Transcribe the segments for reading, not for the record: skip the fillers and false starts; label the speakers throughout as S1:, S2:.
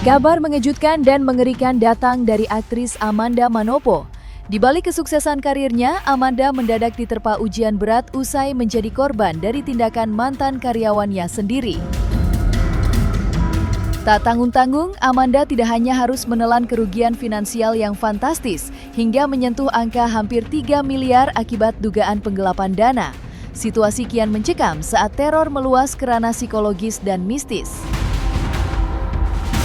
S1: Kabar mengejutkan dan mengerikan datang dari aktris Amanda Manopo. Di balik kesuksesan karirnya, Amanda mendadak diterpa ujian berat usai menjadi korban dari tindakan mantan karyawannya sendiri. Tak tanggung-tanggung, Amanda tidak hanya harus menelan kerugian finansial yang fantastis, hingga menyentuh angka hampir 3 miliar akibat dugaan penggelapan dana. Situasi kian mencekam saat teror meluas ke ranah psikologis dan mistis.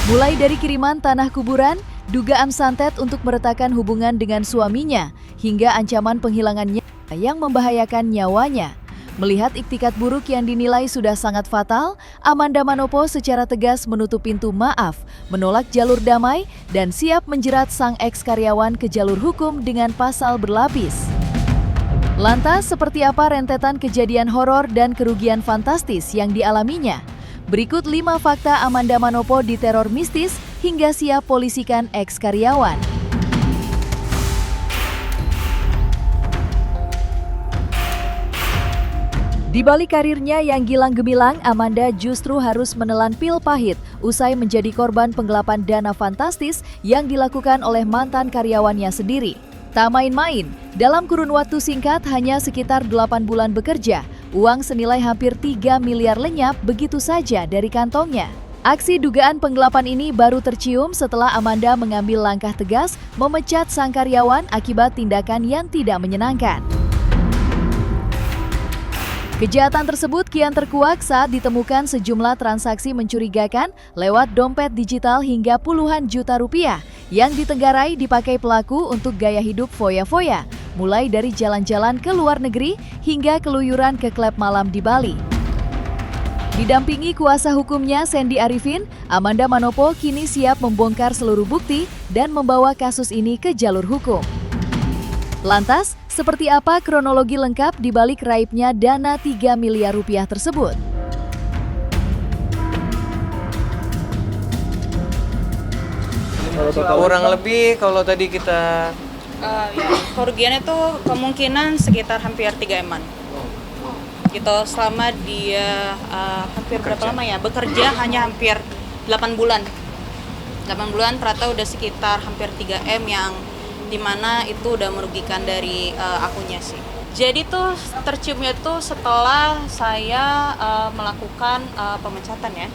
S1: Mulai dari kiriman tanah kuburan, dugaan santet untuk meretakan hubungan dengan suaminya, hingga ancaman penghilangan nyawa yang membahayakan nyawanya. Melihat iktikat buruk yang dinilai sudah sangat fatal, Amanda Manopo secara tegas menutup pintu maaf, menolak jalur damai, dan siap menjerat sang eks-karyawan ke jalur hukum dengan pasal berlapis. Lantas, seperti apa rentetan kejadian horor dan kerugian fantastis yang dialaminya? Berikut 5 fakta Amanda Manopo diteror mistis hingga siap polisikan eks-karyawan. Di balik karirnya yang gilang gemilang, Amanda justru harus menelan pil pahit usai menjadi korban penggelapan dana fantastis yang dilakukan oleh mantan karyawannya sendiri. Tak main-main, dalam kurun waktu singkat hanya sekitar 8 bulan bekerja, uang senilai hampir 3 miliar lenyap begitu saja dari kantongnya. Aksi dugaan penggelapan ini baru tercium setelah Amanda mengambil langkah tegas memecat sang karyawan akibat tindakan yang tidak menyenangkan. Kejahatan tersebut kian terkuak saat ditemukan sejumlah transaksi mencurigakan lewat dompet digital hingga puluhan juta rupiah yang ditenggarai dipakai pelaku untuk gaya hidup foya-foya, mulai dari jalan-jalan ke luar negeri hingga keluyuran ke klub malam di Bali. Didampingi kuasa hukumnya Sandy Arifin, Amanda Manopo kini siap membongkar seluruh bukti dan membawa kasus ini ke jalur hukum. Lantas, seperti apa kronologi lengkap di balik raibnya dana 3 miliar rupiah tersebut?
S2: Kurang lebih kalau tadi kita
S3: kerugiannya tuh kemungkinan sekitar hampir 3 M-an. Gitu, selama dia hampir berapa lama ya? Bekerja hanya hampir 8 bulan. 8 bulan ternyata udah sekitar hampir 3 M yang dimana itu udah merugikan dari akunnya sih. Jadi tuh terciumnya tuh setelah saya melakukan pemecatan ya.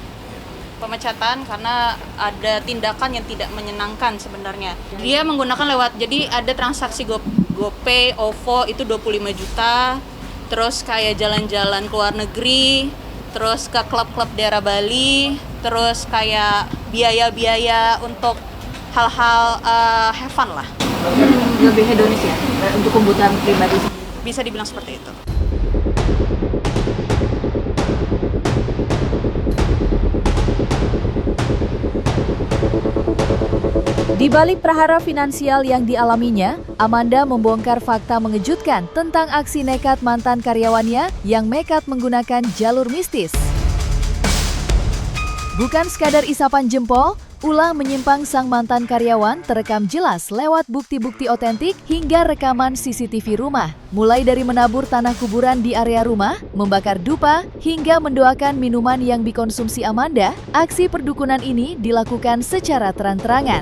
S3: Pemecatan karena ada tindakan yang tidak menyenangkan sebenarnya. Dia menggunakan jadi ada transaksi GoPay, OVO itu 25 juta, terus kayak jalan-jalan ke luar negeri, terus ke klub-klub daerah Bali, terus kayak biaya-biaya untuk hal-hal have fun lah.
S4: Lebih hedonis ya, untuk kebutuhan pribadi.
S3: Bisa dibilang seperti itu.
S1: Di balik prahara finansial yang dialaminya, Amanda membongkar fakta mengejutkan tentang aksi nekat mantan karyawannya yang nekat menggunakan jalur mistis. Bukan sekadar isapan jempol, ulah menyimpang sang mantan karyawan terekam jelas lewat bukti-bukti otentik hingga rekaman CCTV rumah. Mulai dari menabur tanah kuburan di area rumah, membakar dupa, hingga mendoakan minuman yang dikonsumsi Amanda, aksi perdukunan ini dilakukan secara terang-terangan.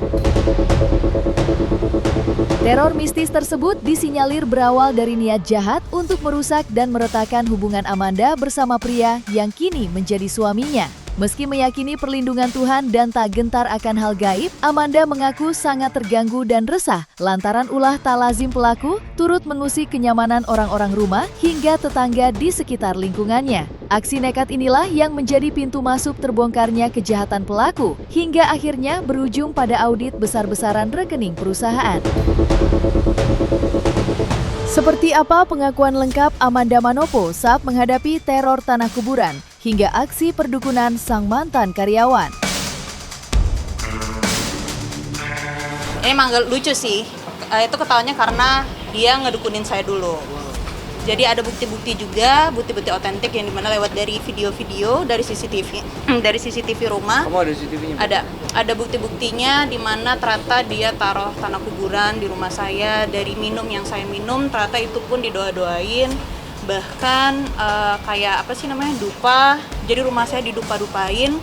S1: Teror mistis tersebut disinyalir berawal dari niat jahat untuk merusak dan meretakan hubungan Amanda bersama pria yang kini menjadi suaminya. Meski meyakini perlindungan Tuhan dan tak gentar akan hal gaib, Amanda mengaku sangat terganggu dan resah lantaran ulah tak lazim pelaku turut mengusik kenyamanan orang-orang rumah hingga tetangga di sekitar lingkungannya. Aksi nekat inilah yang menjadi pintu masuk terbongkarnya kejahatan pelaku hingga akhirnya berujung pada audit besar-besaran rekening perusahaan. Seperti apa pengakuan lengkap Amanda Manopo saat menghadapi teror tanah kuburan hingga aksi perdukunan sang mantan karyawan?
S3: Emang gak lucu sih, itu ketawanya karena dia ngedukunin saya dulu. Jadi ada bukti-bukti juga, bukti-bukti otentik yang dimana lewat dari video-video dari CCTV, dari CCTV rumah.
S2: Kamu ada CCTV-nya?
S3: Ada bukti-buktinya dimana ternyata dia taruh tanah kuburan di rumah saya, dari minum yang saya minum ternyata itu pun didoa-doain. Bahkan kayak apa sih namanya, dupa. Jadi rumah saya didupa-dupain.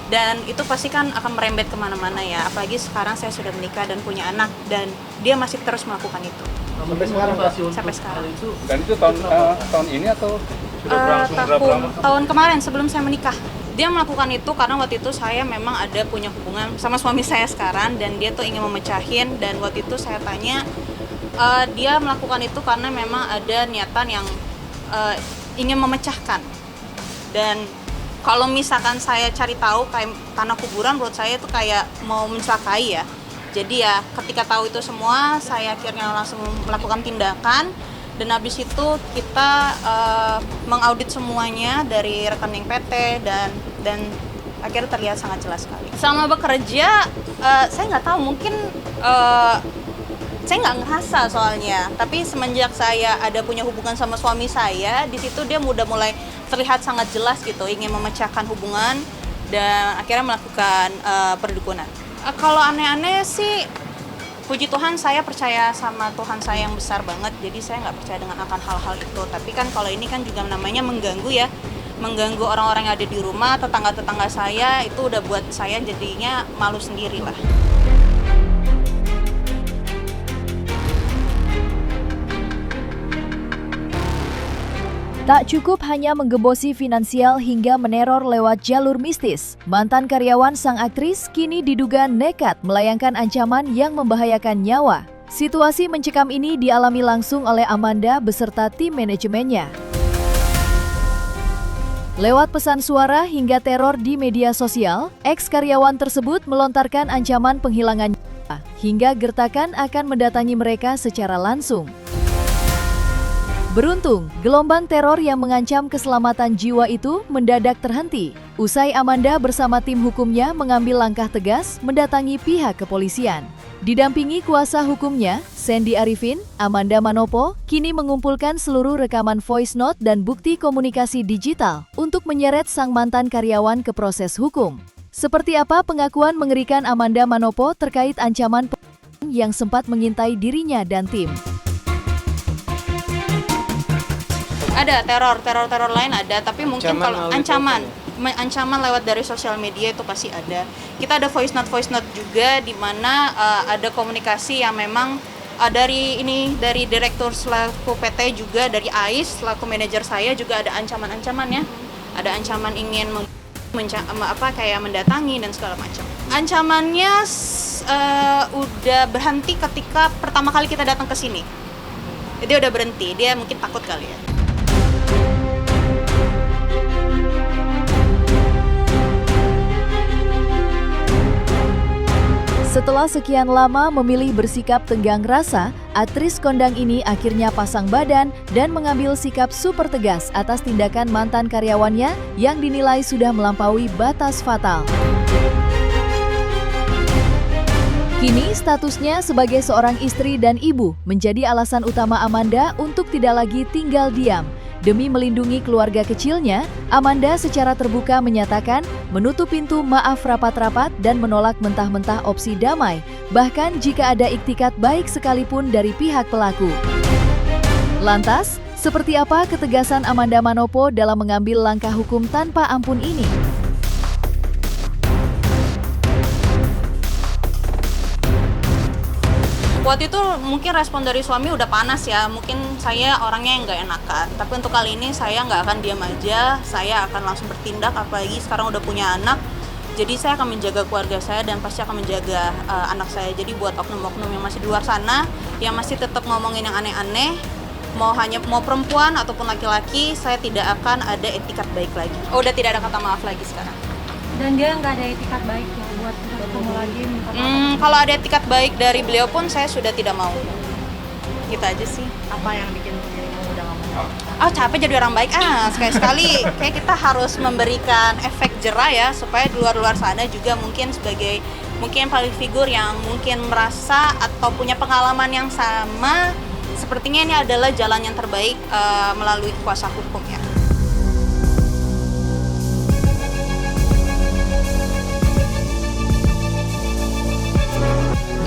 S3: Dan itu pasti kan akan merembet kemana-mana ya, apalagi sekarang saya sudah menikah dan punya anak, dan dia masih terus melakukan itu.
S5: Sampai sekarang, Pak?
S3: Sampai sekarang.
S5: Dan itu tahun ini atau sudah berlangsung berapa lama?
S3: Tahun kemarin sebelum saya menikah. Dia melakukan itu karena waktu itu saya memang ada punya hubungan sama suami saya sekarang, dan dia tuh ingin memecahin, dan waktu itu saya tanya, dia melakukan itu karena memang ada niatan yang ingin memecahkan. Dan kalau misalkan saya cari tahu kayak tanah kuburan, menurut saya itu kayak mau mencelakai ya. Jadi ya ketika tahu itu semua, saya akhirnya langsung melakukan tindakan. Dan habis itu kita mengaudit semuanya dari rekening PT dan akhirnya terlihat sangat jelas sekali. Selama bekerja, saya nggak tahu, mungkin saya nggak ngerasa soalnya. Tapi semenjak saya ada punya hubungan sama suami saya, di situ dia udah mulai terlihat sangat jelas gitu, ingin memecahkan hubungan dan akhirnya melakukan perdukunan. Kalau aneh-aneh sih, puji Tuhan saya percaya sama Tuhan saya yang besar banget, jadi saya nggak percaya dengan akan hal-hal itu. Tapi kan kalau ini kan juga namanya mengganggu ya, mengganggu orang-orang yang ada di rumah, tetangga-tetangga saya, itu udah buat saya jadinya malu sendiri lah.
S1: Tak cukup hanya menggembosi finansial hingga meneror lewat jalur mistis, mantan karyawan sang aktris kini diduga nekat melayangkan ancaman yang membahayakan nyawa. Situasi mencekam ini dialami langsung oleh Amanda beserta tim manajemennya. Lewat pesan suara hingga teror di media sosial, ex-karyawan tersebut melontarkan ancaman penghilangan nyawa, hingga gertakan akan mendatangi mereka secara langsung. Beruntung, gelombang teror yang mengancam keselamatan jiwa itu mendadak terhenti. Usai Amanda bersama tim hukumnya mengambil langkah tegas mendatangi pihak kepolisian. Didampingi kuasa hukumnya, Sandy Arifin, Amanda Manopo, kini mengumpulkan seluruh rekaman voice note dan bukti komunikasi digital untuk menyeret sang mantan karyawan ke proses hukum. Seperti apa pengakuan mengerikan Amanda Manopo terkait ancaman yang sempat mengintai dirinya dan tim?
S3: Ada teror lain ada, tapi mungkin kalau ancaman lewat dari sosial media itu pasti ada. Kita ada voice note juga di mana ada komunikasi yang memang dari direktur selaku PT juga, dari AIS selaku manajer saya juga ada ancaman-ancaman ya. Ada ancaman ingin kayak mendatangi dan segala macam. Ancamannya udah berhenti ketika pertama kali kita datang ke sini. Dia udah berhenti, dia mungkin takut kali ya.
S1: Setelah sekian lama memilih bersikap tenggang rasa, aktris kondang ini akhirnya pasang badan dan mengambil sikap super tegas atas tindakan mantan karyawannya yang dinilai sudah melampaui batas fatal. Kini statusnya sebagai seorang istri dan ibu menjadi alasan utama Amanda untuk tidak lagi tinggal diam. Demi melindungi keluarga kecilnya, Amanda secara terbuka menyatakan menutup pintu maaf rapat-rapat dan menolak mentah-mentah opsi damai, bahkan jika ada iktikat baik sekalipun dari pihak pelaku. Lantas, seperti apa ketegasan Amanda Manopo dalam mengambil langkah hukum tanpa ampun ini?
S3: Waktu itu mungkin respon dari suami udah panas ya, mungkin saya orangnya yang nggak enakan. Tapi untuk kali ini saya nggak akan diam aja, saya akan langsung bertindak, apalagi sekarang udah punya anak. Jadi saya akan menjaga keluarga saya dan pasti akan menjaga anak saya. Jadi buat oknum-oknum yang masih di luar sana, yang masih tetap ngomongin yang aneh-aneh, mau perempuan ataupun laki-laki, saya tidak akan ada etikat baik lagi. Udah tidak ada kata maaf lagi sekarang.
S6: Dan dia nggak ada etikat baik ya buat ketemu lagi minta maaf.
S3: Kalau ada etikat baik dari beliau pun saya sudah tidak mau. Gitu aja sih.
S6: Apa yang bikin dirimu udah nggak mau?
S3: Oh, capek jadi orang baik. Sekali-sekali kayak kita harus memberikan efek jerah ya, supaya di luar-luar sana juga mungkin sebagai public figure yang mungkin merasa atau punya pengalaman yang sama, sepertinya ini adalah jalan yang terbaik melalui kuasa hukum ya.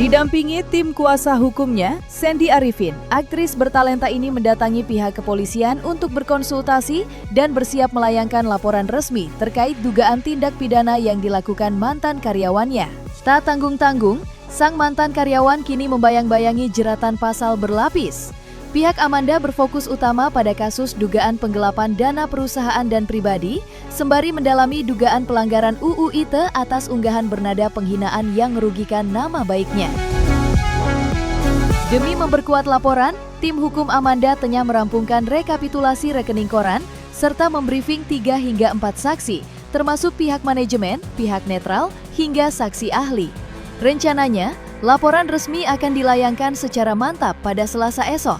S1: Didampingi tim kuasa hukumnya, Sandy Arifin, aktris bertalenta ini mendatangi pihak kepolisian untuk berkonsultasi dan bersiap melayangkan laporan resmi terkait dugaan tindak pidana yang dilakukan mantan karyawannya. Tak tanggung-tanggung, sang mantan karyawan kini membayang-bayangi jeratan pasal berlapis. Pihak Amanda berfokus utama pada kasus dugaan penggelapan dana perusahaan dan pribadi, sembari mendalami dugaan pelanggaran UU ITE atas unggahan bernada penghinaan yang merugikan nama baiknya. Demi memperkuat laporan, tim hukum Amanda tengah merampungkan rekapitulasi rekening koran, serta membriefing 3 hingga 4 saksi, termasuk pihak manajemen, pihak netral, hingga saksi ahli. Rencananya, laporan resmi akan dilayangkan secara mantap pada Selasa esok.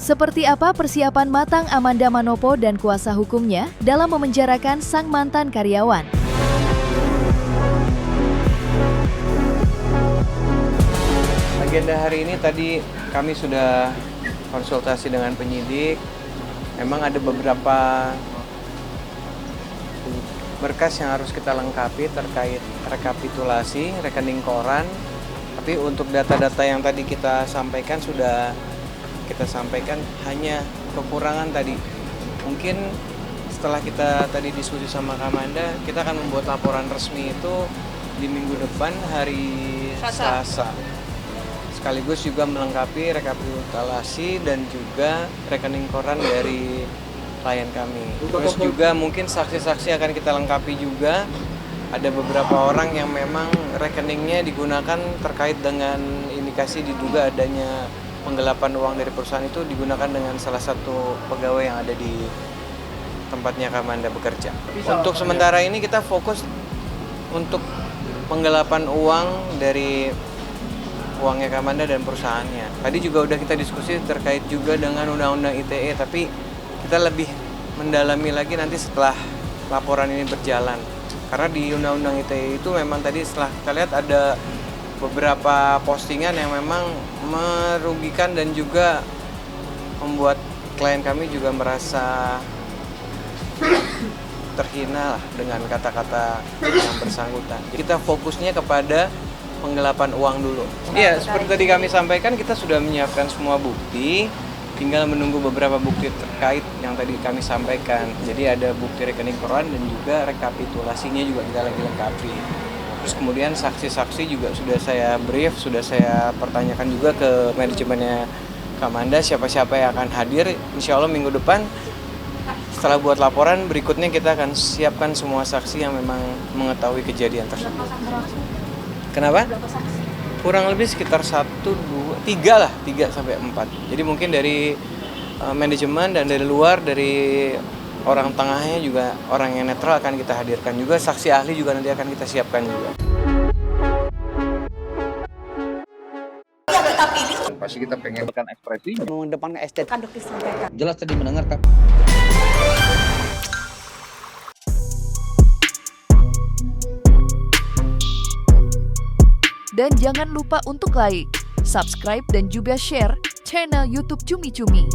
S1: Seperti apa persiapan matang Amanda Manopo dan kuasa hukumnya dalam memenjarakan sang mantan karyawan?
S2: Agenda hari ini tadi kami sudah konsultasi dengan penyidik. Memang ada beberapa berkas yang harus kita lengkapi terkait rekapitulasi rekening koran. Tapi untuk data-data yang tadi kita sampaikan sudah kita sampaikan, hanya kekurangan tadi. Mungkin setelah kita tadi diskusi sama Kamanda, kita akan membuat laporan resmi itu di minggu depan hari Selasa. Sekaligus juga melengkapi rekapitulasi dan juga rekening koran dari klien kami. Terus juga mungkin saksi-saksi akan kita lengkapi juga. Ada beberapa orang yang memang rekeningnya digunakan terkait dengan indikasi diduga adanya penggelapan uang dari perusahaan itu digunakan dengan salah satu pegawai yang ada di tempatnya Kamanda bekerja. Untuk sementara ini kita fokus untuk penggelapan uang dari uangnya Kamanda dan perusahaannya. Tadi juga udah kita diskusi terkait juga dengan undang-undang ITE, tapi kita lebih mendalami lagi nanti setelah laporan ini berjalan. Karena di undang-undang ITE itu memang tadi setelah kita lihat ada beberapa postingan yang memang merugikan dan juga membuat klien kami juga merasa terhina lah dengan kata-kata yang bersangkutan. Kita fokusnya kepada penggelapan uang dulu. Iya, seperti tadi kami sampaikan, kita sudah menyiapkan semua bukti, tinggal menunggu beberapa bukti terkait yang tadi kami sampaikan. Jadi ada bukti rekening koran dan juga rekapitulasinya juga kita lagi lengkapi. Terus kemudian saksi-saksi juga sudah saya brief, sudah saya pertanyakan juga ke manajemennya Kamanda siapa-siapa yang akan hadir. Insya Allah minggu depan setelah buat laporan berikutnya kita akan siapkan semua saksi yang memang mengetahui kejadian tersebut. Kenapa? Kurang lebih sekitar 1, 2, 3 lah, 3 sampai 4. Jadi mungkin dari manajemen dan dari luar, dari orang tengahnya juga orang yang netral akan kita hadirkan juga, saksi ahli juga nanti akan kita siapkan juga.
S5: Pasti kita pengen berikan ekspresi.
S7: Mengedepankan estetika.
S5: Jelas tadi mendengar kan.
S1: Dan jangan lupa untuk like, subscribe dan juga share channel YouTube Cumi Cumi.